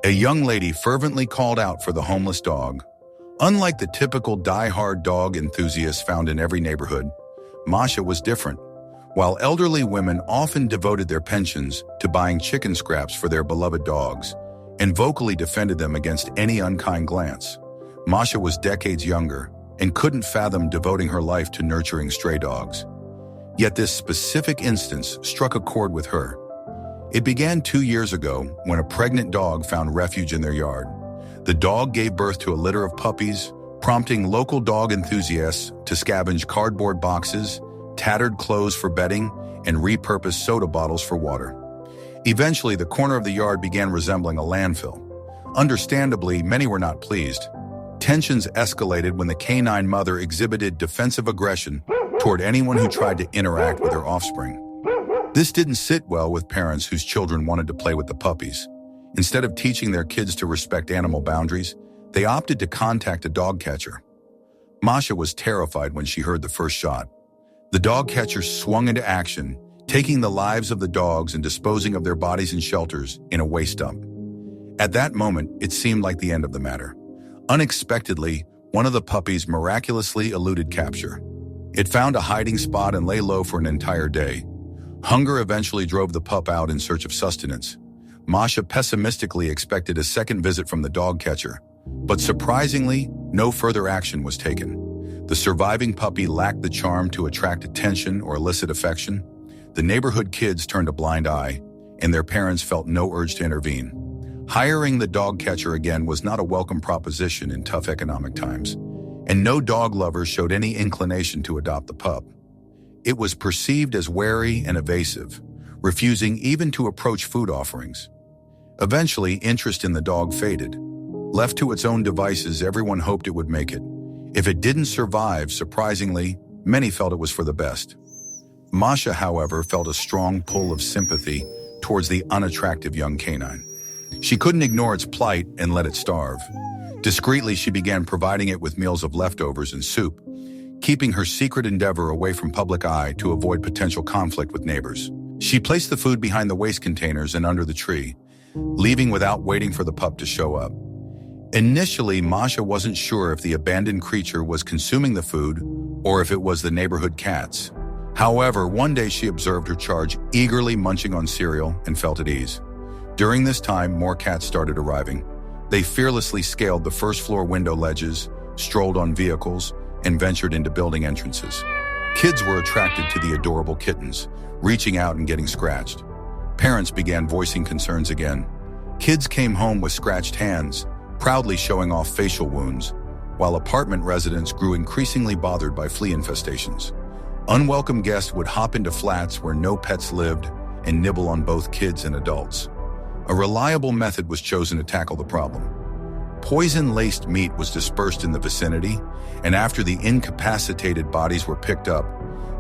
A young lady fervently called out for the homeless dog. Unlike the typical die-hard dog enthusiasts found in every neighborhood, Masha was different. While elderly women often devoted their pensions to buying chicken scraps for their beloved dogs and vocally defended them against any unkind glance, Masha was decades younger and couldn't fathom devoting her life to nurturing stray dogs. Yet this specific instance struck a chord with her. It began 2 years ago when a pregnant dog found refuge in their yard. The dog gave birth to a litter of puppies, prompting local dog enthusiasts to scavenge cardboard boxes, tattered clothes for bedding, and repurposed soda bottles for water. Eventually, the corner of the yard began resembling a landfill. Understandably, many were not pleased. Tensions escalated when the canine mother exhibited defensive aggression toward anyone who tried to interact with her offspring. This didn't sit well with parents whose children wanted to play with the puppies. Instead of teaching their kids to respect animal boundaries, they opted to contact a dog catcher. Masha was terrified when she heard the first shot. The dog catcher swung into action, taking the lives of the dogs and disposing of their bodies in shelters in a waste dump. At that moment, it seemed like the end of the matter. Unexpectedly, one of the puppies miraculously eluded capture. It found a hiding spot and lay low for an entire day. Hunger eventually drove the pup out in search of sustenance. Masha pessimistically expected a second visit from the dog catcher, but surprisingly, no further action was taken. The surviving puppy lacked the charm to attract attention or elicit affection. The neighborhood kids turned a blind eye, and their parents felt no urge to intervene. Hiring the dog catcher again was not a welcome proposition in tough economic times, and no dog lovers showed any inclination to adopt the pup. It was perceived as wary and evasive, refusing even to approach food offerings. Eventually, interest in the dog faded. Left to its own devices, everyone hoped it would make it. If it didn't survive, surprisingly, many felt it was for the best. Masha, however, felt a strong pull of sympathy towards the unattractive young canine. She couldn't ignore its plight and let it starve. Discreetly, she began providing it with meals of leftovers and soup, keeping her secret endeavor away from public eye to avoid potential conflict with neighbors. She placed the food behind the waste containers and under the tree, leaving without waiting for the pup to show up. Initially, Masha wasn't sure if the abandoned creature was consuming the food or if it was the neighborhood cats. However, one day she observed her charge eagerly munching on cereal and felt at ease. During this time, more cats started arriving. They fearlessly scaled the first-floor window ledges, strolled on vehicles, and ventured into building entrances. Kids were attracted to the adorable kittens, reaching out and getting scratched. Parents began voicing concerns again. Kids came home with scratched hands, proudly showing off facial wounds, while apartment residents grew increasingly bothered by flea infestations. Unwelcome guests would hop into flats where no pets lived and nibble on both kids and adults. A reliable method was chosen to tackle the problem. Poison-laced meat was dispersed in the vicinity, and after the incapacitated bodies were picked up,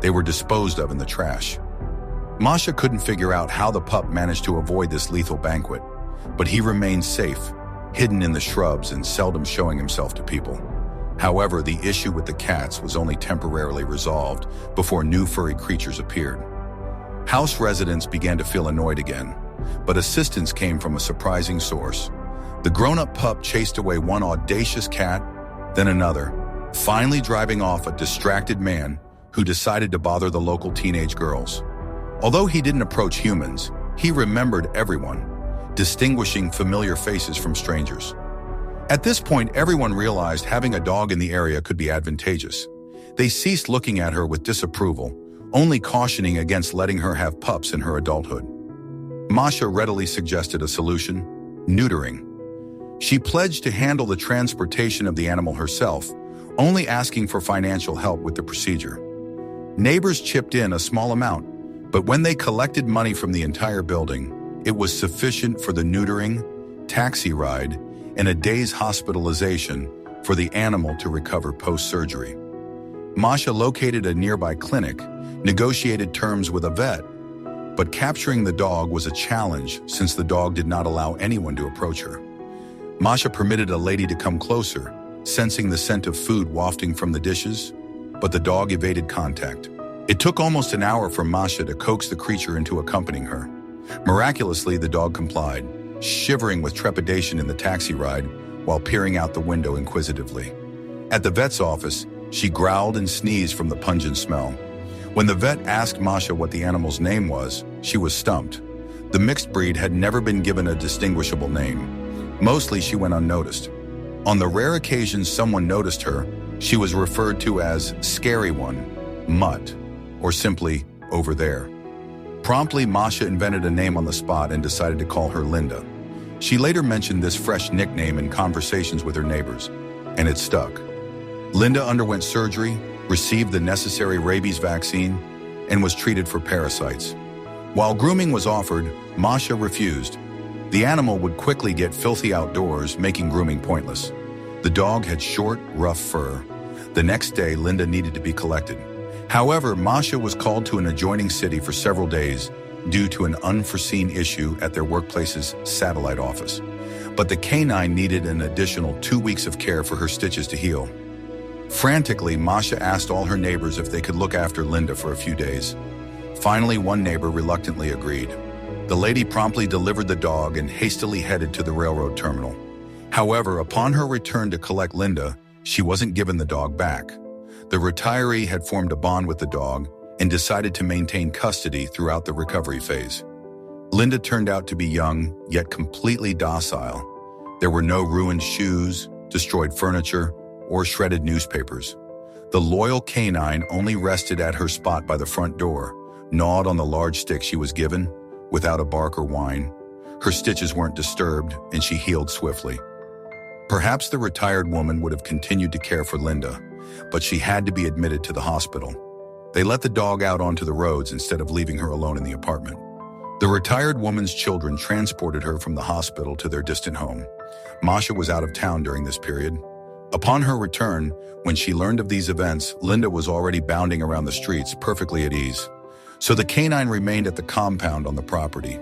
they were disposed of in the trash. Masha couldn't figure out how the pup managed to avoid this lethal banquet, but he remained safe, hidden in the shrubs and seldom showing himself to people. However, the issue with the cats was only temporarily resolved before new furry creatures appeared. House residents began to feel annoyed again, but assistance came from a surprising source. The grown-up pup chased away one audacious cat, then another, finally driving off a distracted man who decided to bother the local teenage girls. Although he didn't approach humans, he remembered everyone, distinguishing familiar faces from strangers. At this point, everyone realized having a dog in the area could be advantageous. They ceased looking at her with disapproval, only cautioning against letting her have pups in her adulthood. Masha readily suggested a solution: neutering. She pledged to handle the transportation of the animal herself, only asking for financial help with the procedure. Neighbors chipped in a small amount, but when they collected money from the entire building, it was sufficient for the neutering, taxi ride, and a day's hospitalization for the animal to recover post-surgery. Masha located a nearby clinic, negotiated terms with a vet, but capturing the dog was a challenge since the dog did not allow anyone to approach her. Masha permitted a lady to come closer, sensing the scent of food wafting from the dishes, but the dog evaded contact. It took almost an hour for Masha to coax the creature into accompanying her. Miraculously, the dog complied, shivering with trepidation in the taxi ride while peering out the window inquisitively. At the vet's office, she growled and sneezed from the pungent smell. When the vet asked Masha what the animal's name was, she was stumped. The mixed breed had never been given a distinguishable name. Mostly she went unnoticed. On the rare occasions someone noticed her, she was referred to as Scary One, Mutt, or simply Over There. Promptly, Masha invented a name on the spot and decided to call her Linda. She later mentioned this fresh nickname in conversations with her neighbors, and it stuck. Linda underwent surgery, received the necessary rabies vaccine, and was treated for parasites. While grooming was offered, Masha refused. The animal would quickly get filthy outdoors, making grooming pointless. The dog had short, rough fur. The next day, Linda needed to be collected. However, Masha was called to an adjoining city for several days due to an unforeseen issue at their workplace's satellite office. But the canine needed an additional 2 weeks of care for her stitches to heal. Frantically, Masha asked all her neighbors if they could look after Linda for a few days. Finally, one neighbor reluctantly agreed. The lady promptly delivered the dog and hastily headed to the railroad terminal. However, upon her return to collect Linda, she wasn't given the dog back. The retiree had formed a bond with the dog and decided to maintain custody throughout the recovery phase. Linda turned out to be young, yet completely docile. There were no ruined shoes, destroyed furniture, or shredded newspapers. The loyal canine only rested at her spot by the front door, gnawed on the large stick she was given, without a bark or whine. Her stitches weren't disturbed, and she healed swiftly. Perhaps the retired woman would have continued to care for Linda, but she had to be admitted to the hospital. They let the dog out onto the roads instead of leaving her alone in the apartment. The retired woman's children transported her from the hospital to their distant home. Masha was out of town during this period. Upon her return, when she learned of these events, Linda was already bounding around the streets, perfectly at ease. So the canine remained at the compound on the property.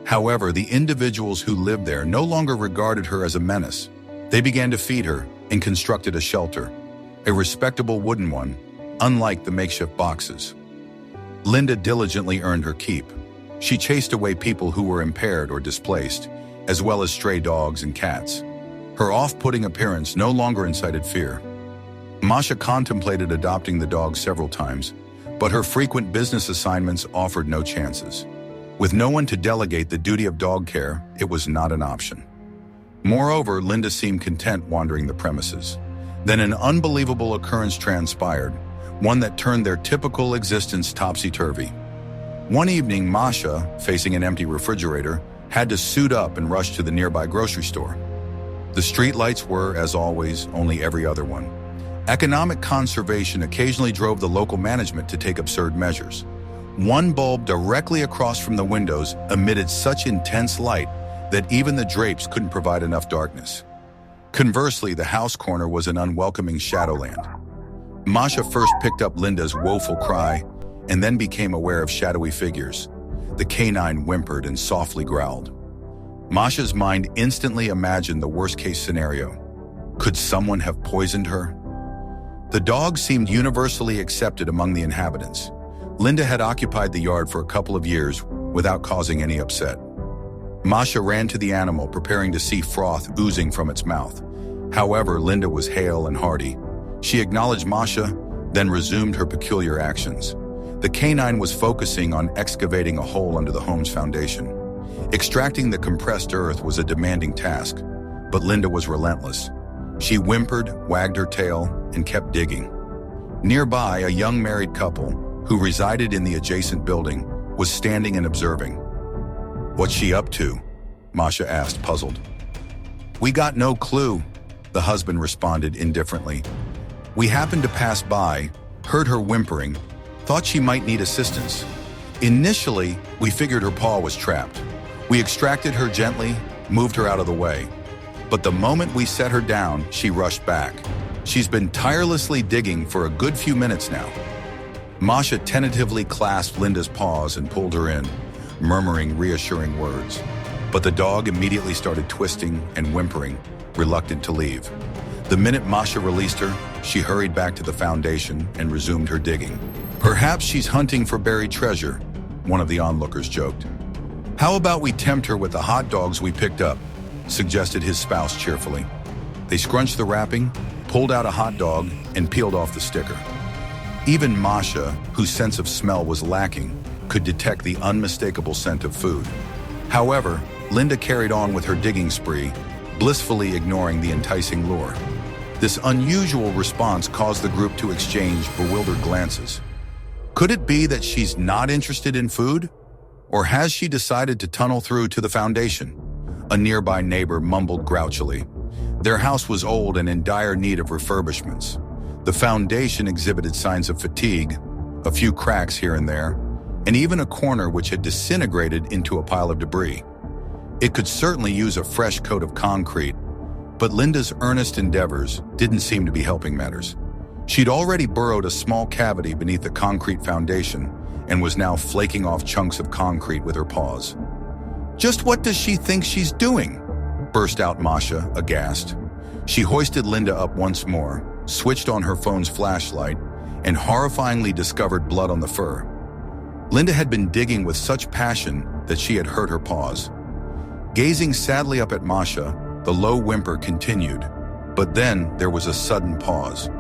However, the individuals who lived there no longer regarded her as a menace. They began to feed her and constructed a shelter, a respectable wooden one, unlike the makeshift boxes. Linda diligently earned her keep. She chased away people who were impaired or displaced, as well as stray dogs and cats. Her off-putting appearance no longer incited fear. Masha contemplated adopting the dog several times, but her frequent business assignments offered no chances. With no one to delegate the duty of dog care, it was not an option. Moreover, Linda seemed content wandering the premises. Then an unbelievable occurrence transpired, one that turned their typical existence topsy-turvy. One evening, Masha, facing an empty refrigerator, had to suit up and rush to the nearby grocery store. The streetlights were, as always, only every other one. Economic conservation occasionally drove the local management to take absurd measures. One bulb directly across from the windows emitted such intense light that even the drapes couldn't provide enough darkness. Conversely, the house corner was an unwelcoming shadowland. Masha first picked up Linda's woeful cry and then became aware of shadowy figures. The canine whimpered and softly growled. Masha's mind instantly imagined the worst-case scenario. Could someone have poisoned her? The dog seemed universally accepted among the inhabitants. Linda had occupied the yard for a couple of years without causing any upset. Masha ran to the animal, preparing to see froth oozing from its mouth. However, Linda was hale and hearty. She acknowledged Masha, then resumed her peculiar actions. The canine was focusing on excavating a hole under the home's foundation. Extracting the compressed earth was a demanding task, but Linda was relentless. She whimpered, wagged her tail, and kept digging. Nearby, a young married couple, who resided in the adjacent building, was standing and observing. "What's she up to?" Masha asked, puzzled. "We got no clue," the husband responded indifferently. "We happened to pass by, heard her whimpering, thought she might need assistance. Initially, we figured her paw was trapped. We extracted her gently, moved her out of the way. But the moment we set her down, she rushed back. She's been tirelessly digging for a good few minutes now." Masha tentatively clasped Linda's paws and pulled her in, murmuring reassuring words. But the dog immediately started twisting and whimpering, reluctant to leave. The minute Masha released her, she hurried back to the foundation and resumed her digging. "Perhaps she's hunting for buried treasure," one of the onlookers joked. "How about we tempt her with the hot dogs we picked up?" suggested his spouse cheerfully. They scrunched the wrapping, pulled out a hot dog, and peeled off the sticker. Even Masha, whose sense of smell was lacking, could detect the unmistakable scent of food. However, Linda carried on with her digging spree, blissfully ignoring the enticing lure. This unusual response caused the group to exchange bewildered glances. Could it be that she's not interested in food? Or has she decided to tunnel through to the foundation? A nearby neighbor mumbled grouchily. Their house was old and in dire need of refurbishments. The foundation exhibited signs of fatigue, a few cracks here and there, and even a corner which had disintegrated into a pile of debris. It could certainly use a fresh coat of concrete, but Linda's earnest endeavors didn't seem to be helping matters. She'd already burrowed a small cavity beneath the concrete foundation and was now flaking off chunks of concrete with her paws. "Just what does she think she's doing?" burst out Masha, aghast. She hoisted Linda up once more, switched on her phone's flashlight, and horrifyingly discovered blood on the fur. Linda had been digging with such passion that she had hurt her paws. Gazing sadly up at Masha, the low whimper continued, but then there was a sudden pause.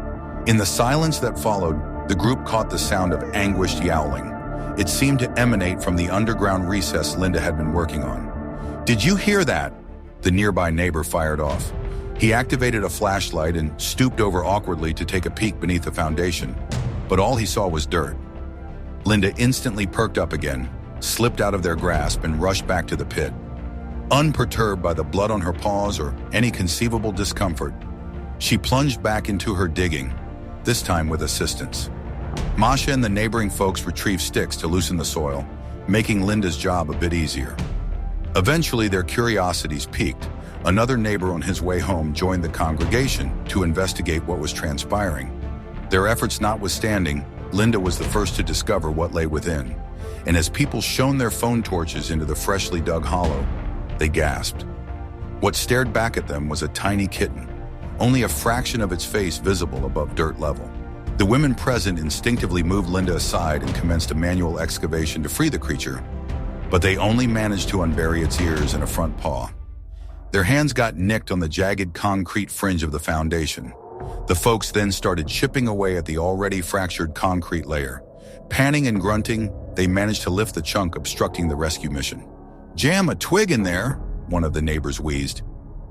In the silence that followed, the group caught the sound of anguished yowling. It seemed to emanate from the underground recess Linda had been working on. "Did you hear that?" the nearby neighbor fired off. He activated a flashlight and stooped over awkwardly to take a peek beneath the foundation, but all he saw was dirt. Linda instantly perked up again, slipped out of their grasp, and rushed back to the pit. Unperturbed by the blood on her paws or any conceivable discomfort, she plunged back into her digging, this time with assistance. Masha and the neighboring folks retrieved sticks to loosen the soil, making Linda's job a bit easier. Eventually, their curiosities piqued. Another neighbor on his way home joined the congregation to investigate what was transpiring. Their efforts notwithstanding, Linda was the first to discover what lay within, and as people shone their phone torches into the freshly dug hollow, they gasped. What stared back at them was a tiny kitten, only a fraction of its face visible above dirt level. The women present instinctively moved Linda aside and commenced a manual excavation to free the creature, but they only managed to unbury its ears and a front paw. Their hands got nicked on the jagged concrete fringe of the foundation. The folks then started chipping away at the already fractured concrete layer. Panting and grunting, they managed to lift the chunk obstructing the rescue mission. "Jam a twig in there," one of the neighbors wheezed.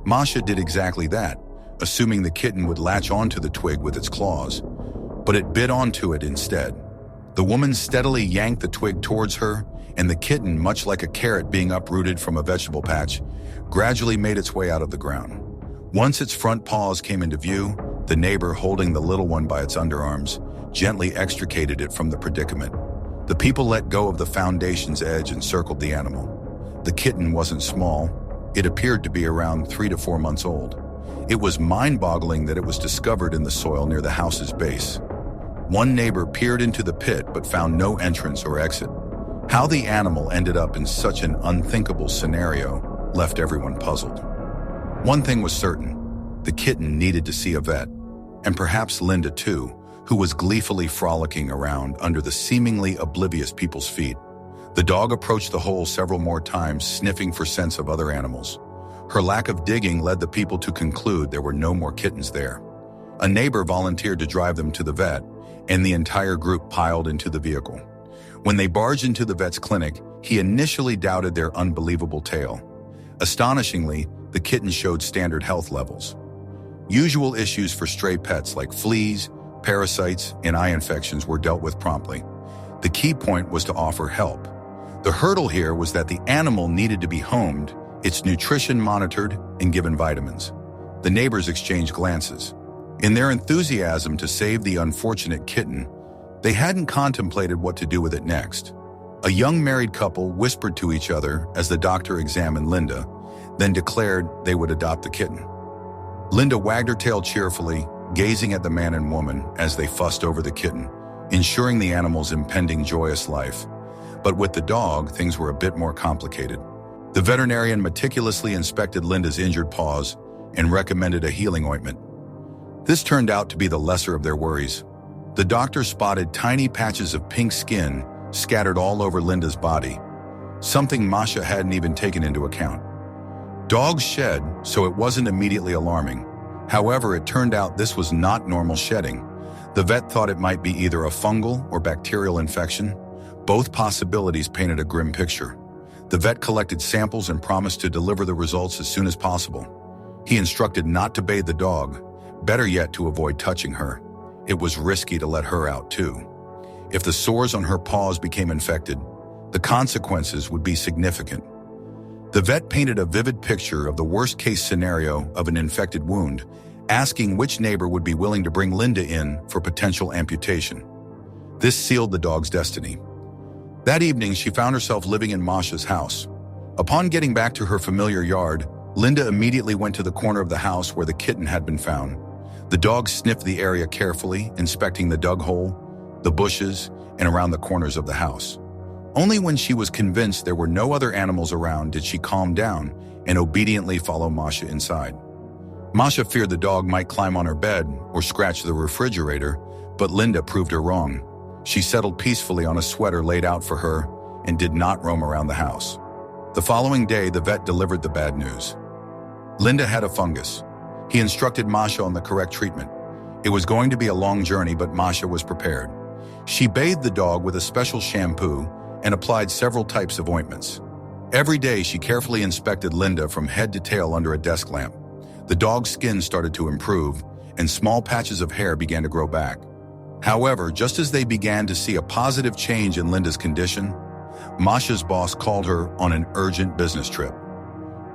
Masha did exactly that, assuming the kitten would latch onto the twig with its claws, but it bit onto it instead. The woman steadily yanked the twig towards her, and the kitten, much like a carrot being uprooted from a vegetable patch, gradually made its way out of the ground. Once its front paws came into view, the neighbor, holding the little one by its underarms, gently extricated it from the predicament. The people let go of the foundation's edge and circled the animal. The kitten wasn't small. It appeared to be around 3 to 4 months old. It was mind-boggling that it was discovered in the soil near the house's base. One neighbor peered into the pit but found no entrance or exit. How the animal ended up in such an unthinkable scenario left everyone puzzled. One thing was certain: the kitten needed to see a vet, and perhaps Linda too, who was gleefully frolicking around under the seemingly oblivious people's feet. The dog approached the hole several more times, sniffing for scents of other animals. Her lack of digging led the people to conclude there were no more kittens there. A neighbor volunteered to drive them to the vet, and the entire group piled into the vehicle. When they barged into the vet's clinic, he initially doubted their unbelievable tale. Astonishingly, the kitten showed standard health levels. Usual issues for stray pets like fleas, parasites, and eye infections were dealt with promptly. The key point was to offer help. The hurdle here was that the animal needed to be homed, its nutrition monitored, and given vitamins. The neighbors exchanged glances. In their enthusiasm to save the unfortunate kitten, they hadn't contemplated what to do with it next. A young married couple whispered to each other as the doctor examined Linda, then declared they would adopt the kitten. Linda wagged her tail cheerfully, gazing at the man and woman as they fussed over the kitten, ensuring the animal's impending joyous life. But with the dog, things were a bit more complicated. The veterinarian meticulously inspected Linda's injured paws and recommended a healing ointment. This turned out to be the lesser of their worries. The doctor spotted tiny patches of pink skin scattered all over Linda's body. something Masha hadn't even taken into account. Dogs shed, so it wasn't immediately alarming. However, it turned out this was not normal shedding. The vet thought it might be either a fungal or bacterial infection. Both possibilities painted a grim picture. The vet collected samples and promised to deliver the results as soon as possible. He instructed not to bathe the dog, better yet to avoid touching her. It was risky to let her out too. If the sores on her paws became infected, the consequences would be significant. The vet painted a vivid picture of the worst-case scenario of an infected wound, asking which neighbor would be willing to bring Linda in for potential amputation. This sealed the dog's destiny. That evening, she found herself living in Masha's house. Upon getting back to her familiar yard, Linda immediately went to the corner of the house where the kitten had been found. The dog sniffed the area carefully, inspecting the dug hole, the bushes, and around the corners of the house. Only when she was convinced there were no other animals around did she calm down and obediently follow Masha inside. Masha feared the dog might climb on her bed or scratch the refrigerator, but Linda proved her wrong. She settled peacefully on a sweater laid out for her and did not roam around the house. The following day, the vet delivered the bad news. Linda had a fungus. He instructed Masha on the correct treatment. It was going to be a long journey, but Masha was prepared. She bathed the dog with a special shampoo and applied several types of ointments. Every day, she carefully inspected Linda from head to tail under a desk lamp. The dog's skin started to improve, and small patches of hair began to grow back. However, just as they began to see a positive change in Linda's condition, Masha's boss called her on an urgent business trip.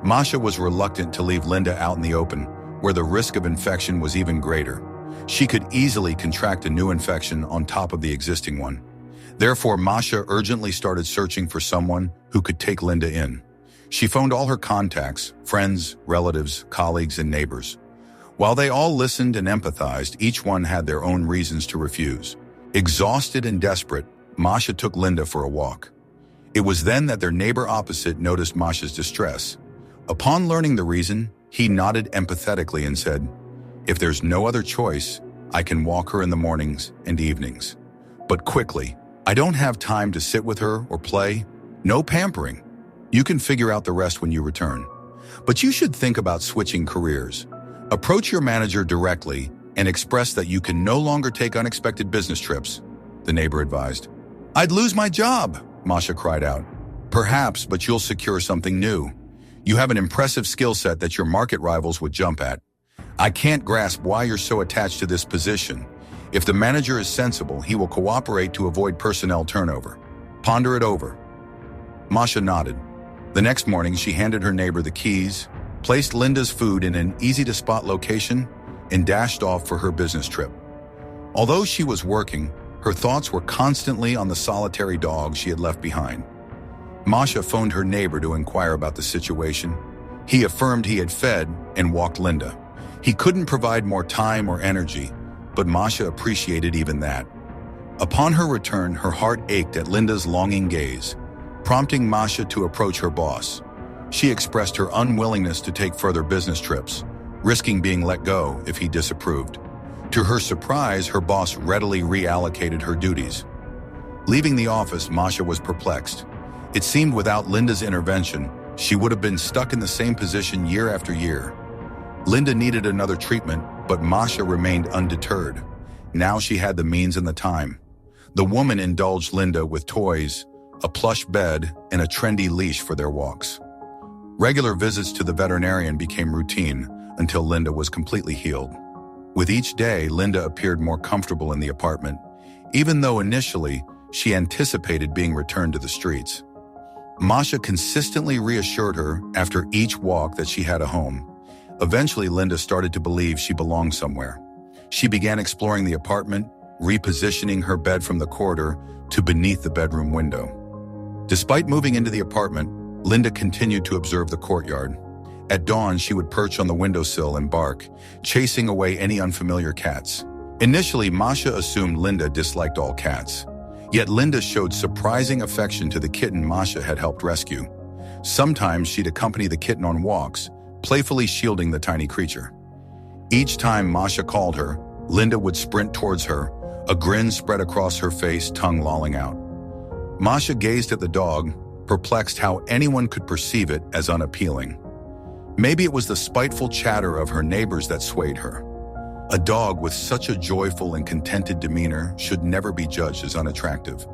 Masha was reluctant to leave Linda out in the open, where the risk of infection was even greater. She could easily contract a new infection on top of the existing one. Therefore, Masha urgently started searching for someone who could take Linda in. She phoned all her contacts, friends, relatives, colleagues, and neighbors. While they all listened and empathized, each one had their own reasons to refuse. Exhausted and desperate, Masha took Linda for a walk. It was then that their neighbor opposite noticed Masha's distress. Upon learning the reason, he nodded empathetically and said, "If there's no other choice, I can walk her in the mornings and evenings. But quickly, I don't have time to sit with her or play. No pampering. You can figure out the rest when you return. But you should think about switching careers. Approach your manager directly and express that you can no longer take unexpected business trips," the neighbor advised. "I'd lose my job," Masha cried out. "Perhaps, but you'll secure something new. You have an impressive skill set that your market rivals would jump at. I can't grasp why you're so attached to this position. If the manager is sensible, he will cooperate to avoid personnel turnover. Ponder it over." Masha nodded. The next morning, she handed her neighbor the keys, placed Linda's food in an easy-to-spot location, and dashed off for her business trip. Although she was working, her thoughts were constantly on the solitary dog she had left behind. Masha phoned her neighbor to inquire about the situation. He affirmed he had fed and walked Linda. He couldn't provide more time or energy, but Masha appreciated even that. Upon her return, her heart ached at Linda's longing gaze, prompting Masha to approach her boss. She expressed her unwillingness to take further business trips, risking being let go if he disapproved. To her surprise, her boss readily reallocated her duties. Leaving the office, Masha was perplexed. It seemed without Linda's intervention, she would have been stuck in the same position year after year. Linda needed another treatment, but Masha remained undeterred. Now she had the means and the time. The woman indulged Linda with toys, a plush bed, and a trendy leash for their walks. Regular visits to the veterinarian became routine until Linda was completely healed. With each day, Linda appeared more comfortable in the apartment, even though initially she anticipated being returned to the streets. Masha consistently reassured her after each walk that she had a home. Eventually, Linda started to believe she belonged somewhere. She began exploring the apartment, repositioning her bed from the corridor to beneath the bedroom window. Despite moving into the apartment, Linda continued to observe the courtyard. At dawn, she would perch on the windowsill and bark, chasing away any unfamiliar cats. Initially, Masha assumed Linda disliked all cats. Yet Linda showed surprising affection to the kitten Masha had helped rescue. Sometimes she'd accompany the kitten on walks, playfully shielding the tiny creature. Each time Masha called her, Linda would sprint towards her, a grin spread across her face, tongue lolling out. Masha gazed at the dog, perplexed how anyone could perceive it as unappealing. Maybe it was the spiteful chatter of her neighbors that swayed her. A dog with such a joyful and contented demeanor should never be judged as unattractive.